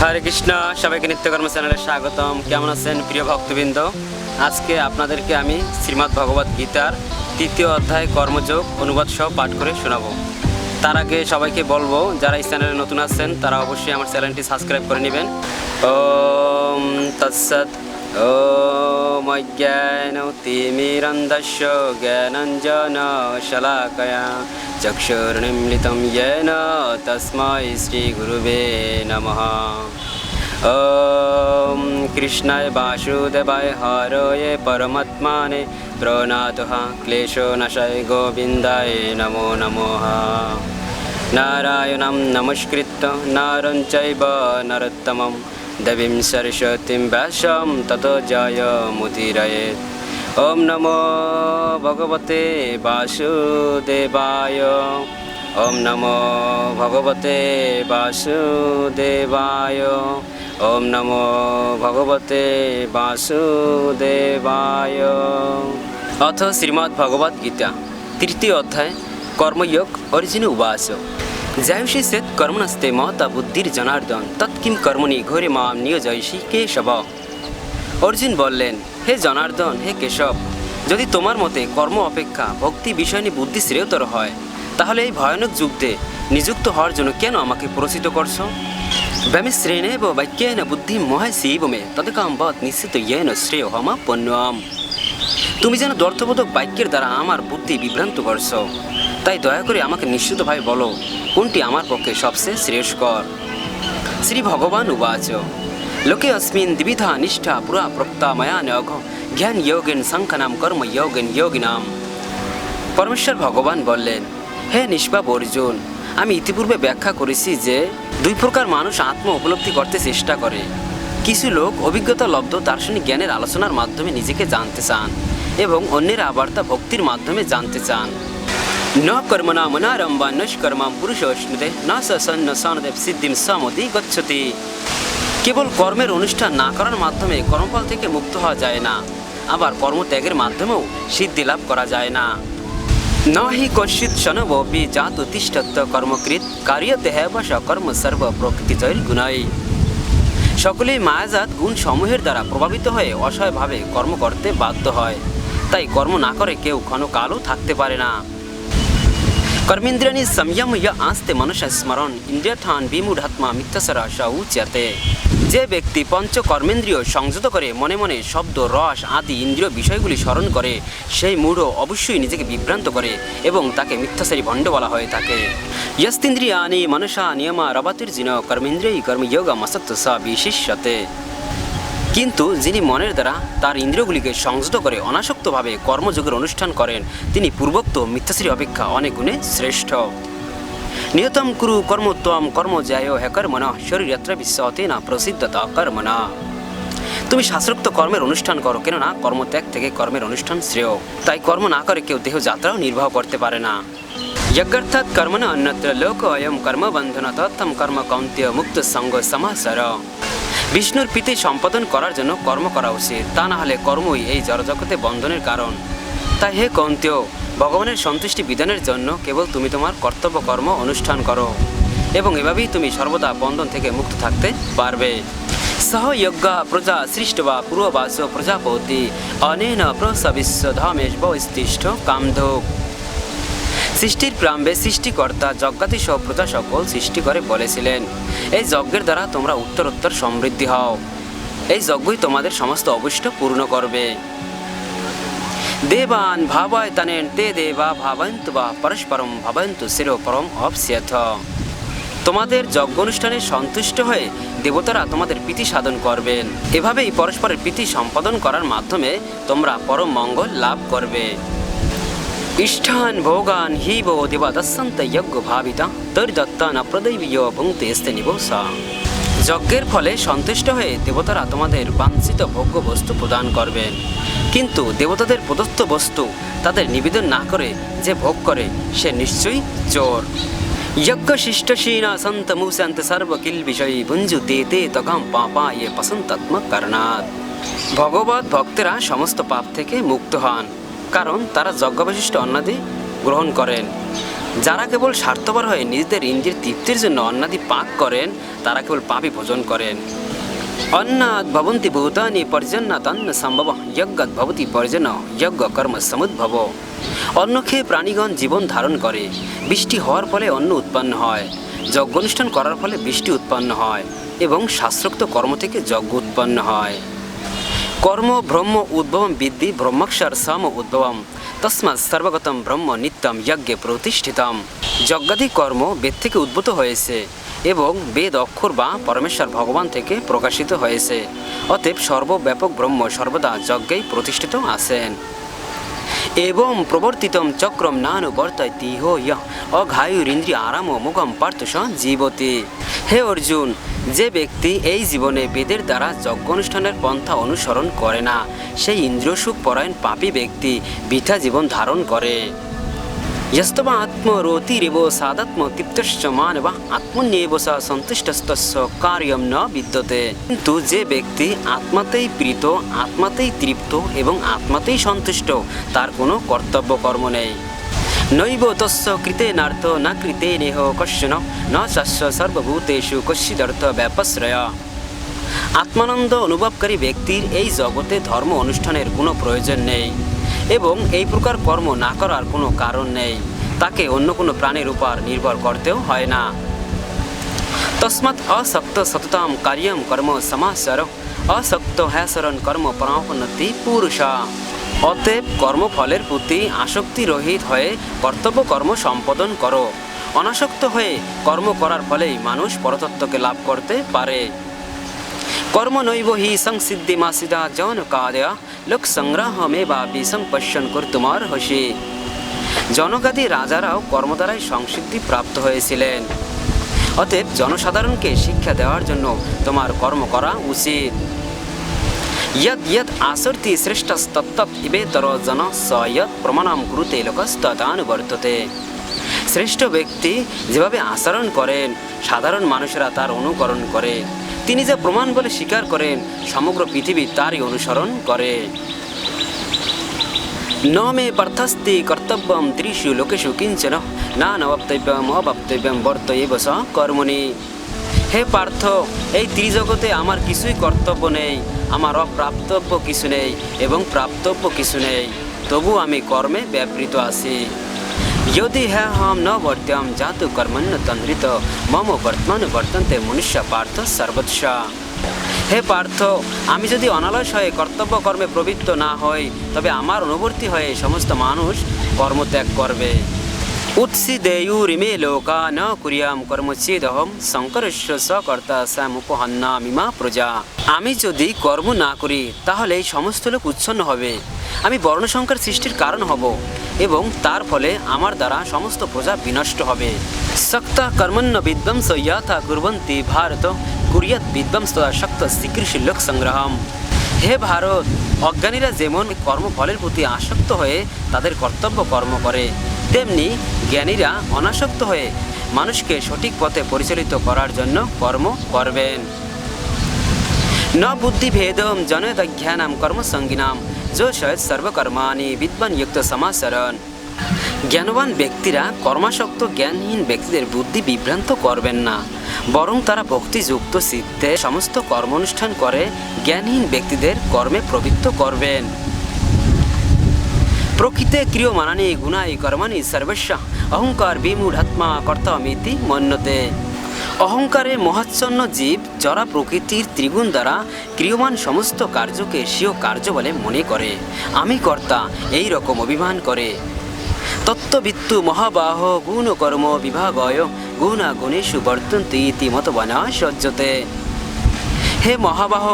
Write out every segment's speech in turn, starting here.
হরে কৃষ্ণ, সবাইকে নিত্যকর্ম চ্যানেলে স্বাগতম। কেমন আছেন প্রিয় ভক্তবৃন্দ? আজকে আপনাদেরকে আমি শ্রীমদ্ ভগবত গীতার 3য় অধ্যায় কর্মযোগ অনুবাদ সহ পাঠ করে শোনাবো। তার আগে সবাইকে বলবো, যারা এই চ্যানেলে নতুন আছেন তারা অবশ্যই আমার চ্যানেলটি সাবস্ক্রাইব করে নেবেন। ওম তৎসৎ। ওম অজ্ঞানতিমিরন্ধস্য জ্ঞানাঞ্জন শলাকয়া চক্ষুর্নিমিলিतं येन তস্मै শ্রীগুরুবে নমঃ। ওম কৃষ্ণায় বাসুদেবায় হরয়ে পরমাত্মনে প্রণাতঃ ক্লেশনাশায় গোবিন্দায় নমো নমঃ। নারায়ণং নমস্কৃত্য নরং চৈব নরোত্তমং দেবীং সরস্বতীং ব্যাসং ততো জয়মুদীরয়েৎ। ওম নমো ভগবতে বাসুদেবায়। ওম নমো ভগবতে বাসুদেবায়। ওম নমো ভগবতে বাসুদেবায়। অথ শ্রীমদ্ ভগবদ্ গীতা 3য় অধ্যায় কর্মযোগ। অর্জুন উবাচ যায়ুষে সেত কর্মণস্তে মহতা বুদ্ধির জনার্দন তৎকিম কর্মণি ঘোরে মাম নিয়োজয়সি কেশব। অর্জুন বললেন, হে জনার্দন, হে কেশব, যদি তোমার মতে কর্ম অপেক্ষা ভক্তি বিষয় নিয়ে বুদ্ধি শ্রেয়তর হয়, তাহলে এই ভয়ানক যুদ্ধে নিযুক্ত হওয়ার জন্য কেন আমাকে প্ররোচিত করছো? ব্যামিশ্রেণেব বাক্যেন বুদ্ধি মহাসীব মে তদকাম বৎ নিশ্চিত ইয়েন শ্রেয় হমাপন্যম। তুমি যেন দর্থবোধক বাক্যের দ্বারা আমার বুদ্ধি বিভ্রান্ত করছো, তাই দয়া করে আমাকে নিশ্চিতভাবে বলো কোনটি আমার পক্ষে সবচেয়ে শ্রেয়স্কর। শ্রী ভগবান উবাচ লোকে अस्मिन् द्विविधा निष्ठा पुरा प्रोक्ता मया नघ জ্ঞান যোগেন সংখ্যানাম কর্ম যোগেন যোগিনাম। পরমেশ্বর ভগবান বললেন, হে নিষ্পাপ অর্জুন, আমি ইতিপূর্বে ব্যাখ্যা করেছি যে 2 প্রকার মানুষ আত্ম উপলব্ধি করতে চেষ্টা করে। কিছু লোক অভিজ্ঞতা লব্ধ দার্শনিক জ্ঞানের আলোচনার মাধ্যমে নিজেকে জানতে চান এবং অন্যেরা আবার তা ভক্তির মাধ্যমে জানতে চান। ন কর্মণা মনারম্ভা নষ্কর্মাম পুরুষোষ্ণুতে না সন্ন সনদেব সিদ্ধিম সমতি গচ্ছতি। কেবল কর্মের অনুষ্ঠান না করার মাধ্যমে কর্মফল থেকে মুক্ত হওয়া যায় না, আবার কর্মত্যাগের মাধ্যমেও সিদ্ধি লাভ করা যায় না। ন হি কশ্চিৎ শনবপি জাত তিষ্ঠত্য কর্মকৃত কার্যতে হেব সকর্ম সর্ব প্রকৃতিজৈর গুণাই। সকলেই মায়াজাত গুণ সমূহের দ্বারা প্রভাবিত হয়ে অসহায়ভাবে কর্ম করতে বাধ্য হয়, তাই কর্ম না করে কেউ ক্ষণকালও থাকতে পারে না। কর্মেন্দ্রিয়াণি সংযম ইয়া আস্তে মনুষ্য স্মরণ ইন্দ্রিয়াঠান বিমূঢ়াত্মা মিথ্যাসরা স উচ্যতে। যে ব্যক্তি পঞ্চ কর্মেন্দ্রিয় সংযত করে মনে মনে শব্দ রস আদি ইন্দ্রিয় বিষয়গুলি স্মরণ করে, সেই মূঢ় অবশ্যই নিজেকে বিভ্রান্ত করে এবং তাকে মিথ্যাচারী ভণ্ড বলা হয়ে থাকে। ইয়স্তিন্দ্রিয়াণি মনসা নিয়মা রবাতির্জিন কর্মেন্দ্রিয়ই কর্মযোগম অসত্য স বিশিষ্যতে। কিন্তু যিনি মনের দ্বারা তার ইন্দ্রিয়গুলিকে সংযত করে অনাসক্তভাবে কর্মযোগের অনুষ্ঠান করেন, তিনি পূর্বোক্ত মিথ্যাচারী অপেক্ষা অনেক গুণে শ্রেষ্ঠ। নিয়তম কুরু কর্মোত্তম কর্মজায় হে কর্মণ শরীরত্র বিশ্বতে না প্রসিদ্ধতা কর্মণা। তুমি শাস্ত্রোক্ত কর্মের অনুষ্ঠান করো, কেননা কর্মত্যাগ থেকে কর্মের অনুষ্ঠান শ্রেয়। তাই কর্ম না করে কেউ দেহযাত্রাও নির্বাহ করতে পারে না। যজ্ঞার্থাৎ কর্মণ অন্যত্র লোক অয়ম কর্মবন্ধন তত্তম কর্ম কৌন্তেয় মুক্ত সঙ্গ সমাসর। বিষ্ণুর প্রীতি সম্পাদন করার জন্য কর্ম করা উচিত, তা না হলে কর্মই এই জড়জগতে বন্ধনের কারণ। তাই হে কৌন্তেয়, ভগবানের সন্তুষ্টি বিধানের জন্য কেবল তুমি তোমার কর্তব্য কর্ম অনুষ্ঠান করো এবং এভাবেই তুমি সর্বদা বন্ধন থেকে মুক্ত থাকতে পারবে। সহ যজ্ঞা প্রজা সৃষ্ট বা পূর্ববাস প্রজাপতি অনেন প্রসবিশ্ব ধামেশ বস্তিষ্ঠ কামধোক। সৃষ্টির প্রারম্ভে সৃষ্টিকর্তা যজ্ঞাতিসহ প্রজা সকল সৃষ্টি করে বলেছিলেন, এই যজ্ঞের দ্বারা তোমরা উত্তরোত্তর সমৃদ্ধি হও। এই যজ্ঞই তোমাদের সমস্ত অভিষ্ট পূর্ণ করবে। দেবান ভাবায় তানেন তে দেবা ভাবন্তু বা পরস্পরম ভাবন্তু শিরো পরম অপস্যথ। তোমাদের যজ্ঞ অনুষ্ঠানে সন্তুষ্ট হয়ে দেবতারা তোমাদের প্রীতি সাধন করবেন। এভাবেই পরস্পরের প্রীতি সম্পাদন করার মাধ্যমে তোমরা পরম মঙ্গল লাভ করবে। ইষ্ঠান ভোগান হিব দেবা দস্যন্ত যজ্ঞ ভাবিতা তরিদত্তান প্রদৈবীয় ভুঙ্ক্তে স্তে নিবসা। যজ্ঞের ফলে সন্তুষ্ট হয়ে দেবতারা তোমাদের বাঞ্ছিত ভোগ্য বস্তু প্রদান করবেন, কিন্তু দেবতাদের প্রদত্ত বস্তু তাদের নিবেদন না করে যে ভোগ করে সে নিশ্চয়ই চোর। যজ্ঞ শিষ্টশীনা সন্ত মুসন্ত সর্বকিল বিষয়ী ভুঞ্জু তে তে তকাম পাপা ইয়ে পসন্তাত্ম কারণাৎ। ভগবত ভক্তেরা সমস্ত পাপ থেকে মুক্ত হন, কারণ তারা যজ্ঞবিশিষ্ট অন্নাদি গ্রহণ করেন। যারা কেবল স্বার্থপর হয়ে নিজেদের ইন্দ্রিয়ের তৃপ্তির জন্য অন্নাদি পাক করেন তারা কেবল পাপই ভোজন করেন। অন্নাৎ ভবন্তি ভূতানি পর্জন্যাৎ অন্ন সম্ভব যজ্ঞাৎ ভবতি পর্জন যজ্ঞ কর্ম সমুদ্ভব। অন্ন খেয়ে প্রাণীগণ জীবন ধারণ করে, বৃষ্টি হওয়ার ফলে অন্ন উৎপন্ন হয়, যজ্ঞানুষ্ঠান করার ফলে বৃষ্টি উৎপন্ন হয় এবং শাস্ত্রোক্ত কর্ম থেকে যজ্ঞ উৎপন্ন হয়। কর্ম ব্রহ্ম উদ্ভবম বিদ্ধি ব্রহ্মাক্ষর সম উদ্ভবম তস্মাৎ সর্বগতম ব্রহ্ম নিত্যম যজ্ঞে প্রতিষ্ঠিতম। যজ্ঞাদি কর্ম বেদ থেকে উদ্ভূত হয়েছে এবং বেদ অক্ষর বা পরমেশ্বর ভগবান থেকে প্রকাশিত হয়েছে, অতএব সর্বব্যাপক ব্রহ্ম সর্বদা যজ্ঞেই প্রতিষ্ঠিত আছেন। এবং প্রবর্তিতম চক্রম নানুবর্তয়তি হো ইয়ঃ অঘায়ুরিন্দ্রিয় আরাম মুখম পার্থ স জীবতি। হে অর্জুন, যে ব্যক্তি এই জীবনে বেদের দ্বারা যজ্ঞ অনুষ্ঠানের পন্থা অনুসরণ করে না, সেই ইন্দ্রিয়সুখ পরায়ণ পাপী ব্যক্তি বৃথা জীবন ধারণ করে। यस्तवा आत्मरोतिरेव सादात्म तृप्तश्च मानव आत्मन्येव स सन्तुष्टस्तस्य कार्यं न विद्यते। কিন্তু যে ব্যক্তি আত্মাতেই প্রীত, আত্মাতেই তৃপ্ত এবং আত্মাতেই সন্তুষ্ট, তার কোনো কর্তব্য কর্ম নেই। নৈব তস্য কৃতেনার্থ ন কৃতেনেহ কশ্চন ন চাস্য সর্বভূতেষু কশ্চিদর্থ ব্যাপশ্রয়। আত্মানন্দ অনুভবকারী ব্যক্তির এই জগতে ধর্ম অনুষ্ঠানের কোনো প্রয়োজন নেই এবং এই প্রকার কর্ম না করার কোনো কারণ নেই। তাকে অন্য কোনো প্রাণীর উপর নির্ভর করতেও হয় না। তস্মাৎ আসক্ত সততাম কার্যম কর্ম সমাচর আসক্ত হ্যাসরণ কর্ম পরাপন্নতি পুরুষা। অতএব কর্মফলের প্রতি আসক্তি রহিত হয়ে কর্তব্য কর্ম সম্পাদন করো। অনাসক্ত হয়ে কর্ম করার ফলেই মানুষ পরতত্ত্বকে লাভ করতে পারে। কর্ম নৈব হি সংসিদ্ধিমাসিদা জনকাদয়া লোক সংগ্রহমেবাপি সংপশ্যন কর্তুমার্হসি। জনকাদি রাজারাও কর্ম দ্বারাই সংসিদ্ধি প্রাপ্ত হয়েছিলেন। অতএব জনসাধারণকে শিক্ষা দেওয়ার জন্য তোমার কর্ম করা উচিত। यद यद आसर्ति श्रेष्ठस्तत्तत् इवेतर जन स यद प्रमाणम कुरुते लोकस्तदानुवर्तते। শ্রেষ্ঠ ব্যক্তি যেভাবে আচরণ করেন সাধারণ মানুষেরা তার অনুকরণ করে। তিনি যে প্রমাণ বলে স্বীকার করেন সমগ্র পৃথিবী তারই অনুসরণ করে। ন মে পার্থস্তি কর্তব্যম ত্রিষু লোকেষু কিঞ্চন না নবক্তব্যম অবক্তব্যম বর্তয়েব স কর্মণি। হে পার্থ, এই ত্রিজগতে আমার কিছুই কর্তব্য নেই, আমার অপ্রাপ্তব্য কিছু নেই এবং প্রাপ্তব্য কিছু নেই, তবু আমি কর্মে ব্যাপৃত আছি। যদি হ্যাঁ হম ন বর্ত্যম জাতু কর্মণ্য তন্দ্রিত মম বর্তমান বর্তন্তে মনুষ্য পার্থ সর্বস্বা। হে পার্থ, আমি যদি অনালস হয়ে কর্তব্য কর্মে প্রবৃত্ত না হই তবে আমার অনুবর্তী হয়ে সমস্ত মানুষ কর্মত্যাগ করবে। উৎসিদেয়ুরিমে লোকা ন কুরিয়াম কর্মচ্ছেদহম শঙ্করস্য সকর্তা স্যামুপহন্নামিমা প্রজা। আমি যদি কর্ম না করি তাহলে এই সমস্ত লোক উচ্ছন্ন হবে, আমি বর্ণসংকর সৃষ্টির কারণ হব এবং তার ফলে আমার দ্বারা সমস্ত প্রজা বিনষ্ট হবে। শক্তা কর্মণ্য বিধ্বংস যথা কুর্বন্তি ভারত কুরিয়াত বিধ্বংস শক্ত শ্রীকৃষ্ণ লোক সংগ্রহম। হে ভারত, অজ্ঞানীরা যেমন কর্মফলের প্রতি আসক্ত হয়ে তাদের কর্তব্য কর্ম করে, তেমনি জ্ঞানীরা অনাসক্ত হয়ে মানুষকে সঠিক পথে পরিচালিত করার জন্য কর্ম করবেন। ন বুদ্ধি ভেদম জনয়ত জ্ঞানম কর্মসঙ্গিনাম যোষয়ত সর্বকর্মাণি বিদ্বান যুক্ত সমাচরণ। জ্ঞানবান ব্যক্তিরা কর্মাসক্ত জ্ঞানহীন ব্যক্তিদের বুদ্ধি বিভ্রান্ত করবেন না, বরং তারা ভক্তিযুক্ত চিত্তে সমস্ত কর্মানুষ্ঠান করে জ্ঞানহীন ব্যক্তিদের কর্মে প্রবৃত্ত করবেন। প্রকৃতে ক্রিয়মাণানি গুণাই কর্মাণি সর্বস্ব অহংকার বিমূঢ়াত্মা কর্তামিতি মন্যতে। অহংকারে মহাচ্ছন্ন জীব যারা প্রকৃতির ত্রিগুণ দ্বারা ক্রিয়মান সমস্ত কার্যকে স্বীয় কার্য বলে মনে করে, আমি কর্তা, এই রকম অভিমান করে। তত্ত্ববিত্তু মহাবাহ গুণকর্ম বিভাগয় গুণাগুণেষু বর্তন্তে ইতি মতবানা সজ্জতে। হে মহাবাহ,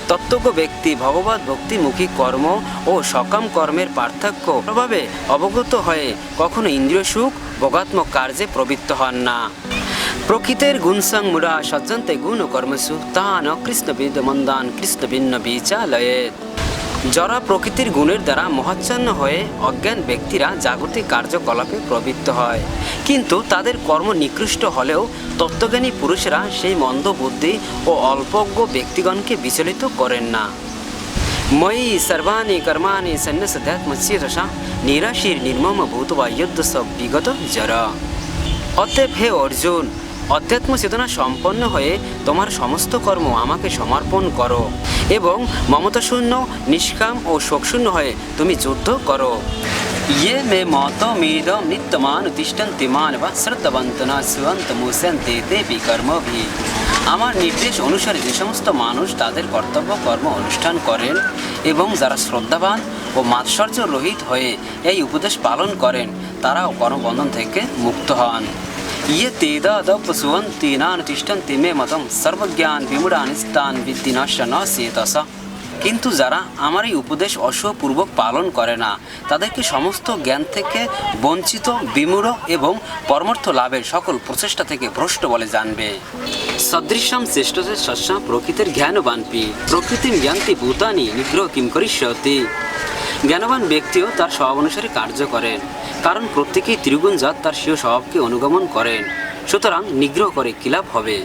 তত্ত্বজ্ঞ ব্যক্তি ভগবত ভক্তিমুখী কর্ম ও সকাম কর্মের পার্থক্য প্রভাবে অবগত হয়ে কখনো ইন্দ্রিয় সুখ ভোগাত্মক কার্যে প্রবৃত্ত হন না। প্রকৃতের গুণসং মূঢ়া সজ্জন্তে গুণ কর্মসু তান কৃষ্ণবিদ মন্দান কৃষ্ণভিন্ন বিচালয়েত। যারা প্রকৃতির গুণের দ্বারা মহাচ্ছন্ন হয়ে অজ্ঞান ব্যক্তিরা জাগতিক কার্যকলাপে প্রবৃত্ত হয়, কিন্তু তাদের কর্ম নিকৃষ্ট হলেও তত্ত্বজ্ঞানী পুরুষেরা সেই মন্দ বুদ্ধি ও অল্পজ্ঞ ব্যক্তিগণকে বিচলিত করেন না। ময়ি সর্বাণি কর্মাণি সন্ন্যাসধ্যাত্মস্যেষা নিরাশির নির্মম ভূতবা যুদ্ধ সব বিগত জরা। অতএব হে অর্জুন, অধ্যাত্ম চেতনা সম্পন্ন হয়ে তোমার সমস্ত কর্ম আমাকে সমর্পণ করো এবং মমতাশূন্য, নিষ্কাম ও শোকশূন্য হয়ে তুমি যুদ্ধ করো। ইয়ে মে মতমিদম নিত্যমানুতিষ্ঠন্তি মানবা শ্রদ্ধবন্তনা সুয়ন্তমুসন্তে দেবী কর্মভি। আমার নির্দেশ অনুসারে যে সমস্ত মানুষ তাদের কর্তব্য কর্ম অনুষ্ঠান করেন এবং যারা শ্রদ্ধাবান ও মাৎসর্য রহিত হয়ে এই উপদেশ পালন করেন তারাও কর্মবন্ধন থেকে মুক্ত হন। ইয়ে তেদাদপসুয়ন্তি নানুতিষ্ঠন্তি মে মতম সর্বজ্ঞান বিমূঢ়ানিস্তান বিদ্ধি নশ্য ন চেতসা। কিন্তু যারা আমার এই উপদেশ অশুভপূর্বক পালন করে না তাদেরকে সমস্ত জ্ঞান থেকে বঞ্চিত, বিমূঢ় এবং পরমার্থ লাভের সকল প্রচেষ্টা থেকে ভ্রষ্ট বলে জানবে। সদৃশ্যম শ্রেষ্ঠতে সস্যা প্রকৃতির জ্ঞানবানপি প্রকৃতিম জ্ঞান্তি ভূতানি নিগ্রহ কিম করিষ্যতি। জ্ঞানবান ব্যক্তিও তার স্বভাব অনুসারে কার্য করেন, কারণ প্রত্যেকেই ত্রিগুণজাত তার স্বীয় স্বভাবকে অনুগমন করেন। সুতরাং নিগ্রহ করে কী লাভ হবে?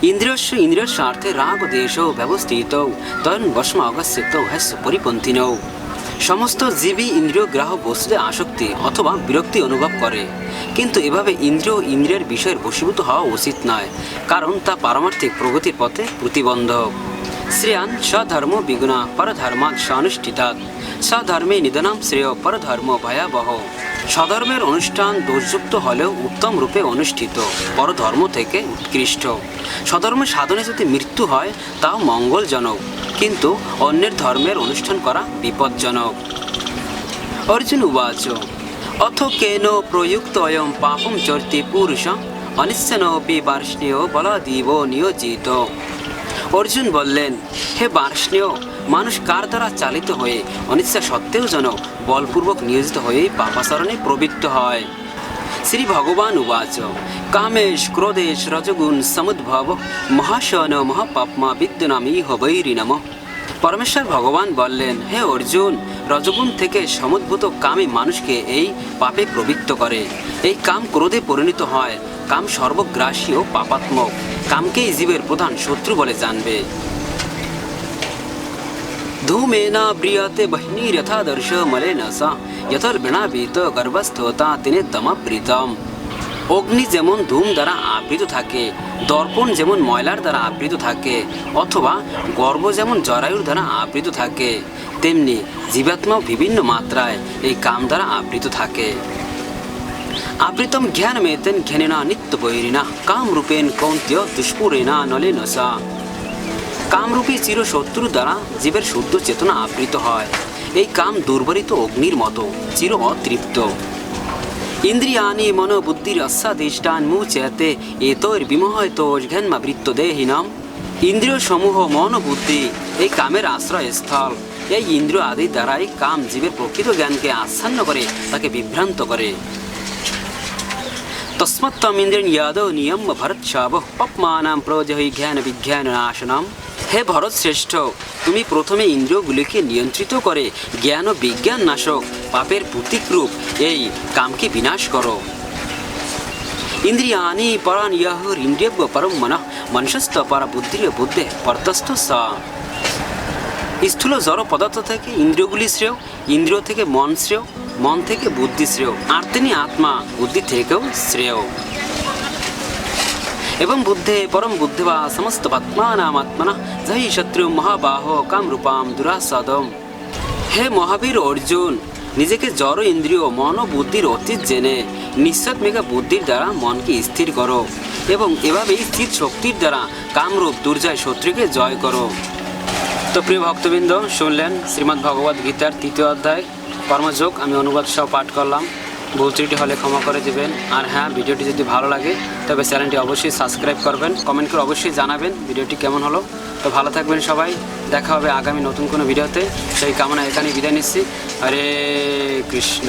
ইন্দ্রিয়স্য ইন্দ্রিয় স্বার্থে রাগ দেশ ব্যবস্থিত তয়ন বস্ম অগস্যিত হ্যাস্য পরিপন্থিন। সমস্ত জীবই ইন্দ্রিয় গ্রাহক বস্তুতে আসক্তি অথবা বিরক্তি অনুভব করে, কিন্তু এভাবে ইন্দ্রিয় ইন্দ্রিয়ের বিষয়ের বশীভূত হওয়া উচিত নয়, কারণ তা পারমার্থিক প্রগতির পথে প্রতিবন্ধক। শ্রেয়ান স্বধর্ম বিগুণা পরধর্মাৎ স্বানুষ্ঠিতাৎ স্বধর্মে নিধনাম শ্রেয় পরধর্ম ভয়াবহ। স্বধর্মের অনুষ্ঠান দোষযুক্ত হলেও উত্তম রূপে অনুষ্ঠিত পরধর্ম থেকে উৎকৃষ্ট। স্বধর্ম সাধনে যদি মৃত্যু হয় তাও মঙ্গলজনক, কিন্তু অন্যের ধর্মের অনুষ্ঠান করা বিপজ্জনক। অর্জুন উবাচ অথ কেন প্রযুক্ত অয়ম পাপম চর্তি পুরুষ অনিচ্ছনোপি বার্ষ্ণেয় বলাদিব নিয়োজিত। অর্জুন বললেন, হে বার্ষ্ণেয়, মানুষ কার দ্বারা চালিত হয়ে অনিচ্ছা সত্ত্বেও যেন বলপূর্বক নিয়োজিত হয়েই পাপাচরণে প্রবৃত্ত হয়। শ্রী ভগবান উবাচ কামেশ ক্রোধেশ রজগুণ সমুদ্ভব মহাশন মহাপাপমা বিদ্যনামিহ বৈরিণম। পরমেশ্বর ভগবান বললেন, হে অর্জুন, রজগুণ থেকে সমুদ্ভূত কামই মানুষকে এই পাপে প্রবৃত্ত করে। এই কাম ক্রোধে পরিণত হয়। কাম সর্বগ্রাসী ও পাপাত্মক। কামকেই জীবের প্রধান শত্রু বলে জানবে। ধূমেনা ব্রিয়তে বহ্নিরথাদর্শ মলেন সা যথর্বিণাবীত গর্ভস্থতা তিনি তমাবৃতম। অগ্নি যেমন ধূম দ্বারা আবৃত থাকে, দর্পণ যেমন ময়লার দ্বারা আবৃত থাকে, অথবা গর্ভ যেমন জরায়ুর দ্বারা আবৃত থাকে, তেমনি জীবাত্মাও বিভিন্ন মাত্রায় এই কাম দ্বারা আবৃত থাকে। আবৃতম জ্ঞানমেতেন জ্ঞানেনা নিত্য বৈরিণা কামরূপেণ কৌন্ত্য দুষ্পুরেণা নলেন সা। কামরূপী চিরশত্রু দ্বারা জীবের শুদ্ধ চেতনা আবৃত হয়। এই কাম দুর্বরিত অগ্নির মতো চির অতৃপ্ত। ইন্দ্রিয়ানি মনোবুদ্ধির অস্যাদিষ্টান মুচ্যতে এতৈর বিমোহিতোষঘ্যান্মাবৃত্ত দেহিনাম। ইন্দ্রিয় সমূহ মন বুদ্ধি এই কামের আশ্রয়স্থল। এই ইন্দ্রিয় আদি দ্বারাই কাম জীবের প্রকৃত জ্ঞানকে আচ্ছন্ন করে তাকে বিভ্রান্ত করে। তস্মত্তম ইন্দ্রিয় ইয়াদৌ নিয়ম ভরৎসাব পপমানাম প্রজহি জ্ঞান বিজ্ঞান নাশনাম। হে ভরত শ্রেষ্ঠ, তুমি প্রথমে ইন্দ্রিয়গুলিকে নিয়ন্ত্রিত করে জ্ঞান ও বিজ্ঞান নাশক পাপের প্রতীকরূপ এই কামকে বিনাশ করো। ইন্দ্রিয়ানি পরান ইয়াহুর ইন্দ্রিয়জ্ঞ পরম মনঃ মনুষ্যস্থ পরা বুদ্ধির বুদ্ধে পরতস্থ সা। স্থূল জড় পদার্থ থেকে ইন্দ্রিয়গুলি শ্রেয়, ইন্দ্রিয় থেকে মন শ্রেয়, মন থেকে বুদ্ধি শ্রেয়, আর তিনি আত্মা বুদ্ধি থেকেও শ্রেয়। এবং বুদ্ধে পরম বুদ্ধি বা সমস্ত পাত্মানামাত্মনা জহি শত্রু মহাবাহ কামরূপাম দুরাসাদম। হে মহাবীর অর্জুন, নিজেকে জড় ইন্দ্রিয় মন ও বুদ্ধির অতীত জেনে নিঃসৎ মেঘা বুদ্ধির দ্বারা মনকে স্থির করো এবং এভাবেই স্থির শক্তির দ্বারা কামরূপ দুর্জয় শত্রুকে জয় করো। তো প্রিয় ভক্তবৃন্দ, শুনলেন শ্রীমদ্ ভগবদ্ গীতার 3য় অধ্যায় কর্মযোগ। আমি অনুবাদ সহ পাঠ করলাম, ভুল ত্রুটি হলে ক্ষমা করে দেবেন। আর হ্যাঁ, ভিডিওটি যদি ভালো লাগে তবে চ্যানেলটি অবশ্যই সাবস্ক্রাইব করবেন, কমেন্ট করে অবশ্যই জানাবেন ভিডিওটি কেমন হলো। তো ভালো থাকবেন সবাই, দেখা হবে আগামী নতুন কোনো ভিডিওতে। সেই কামনা এখানে বিদায় নিচ্ছি। হরে কৃষ্ণ।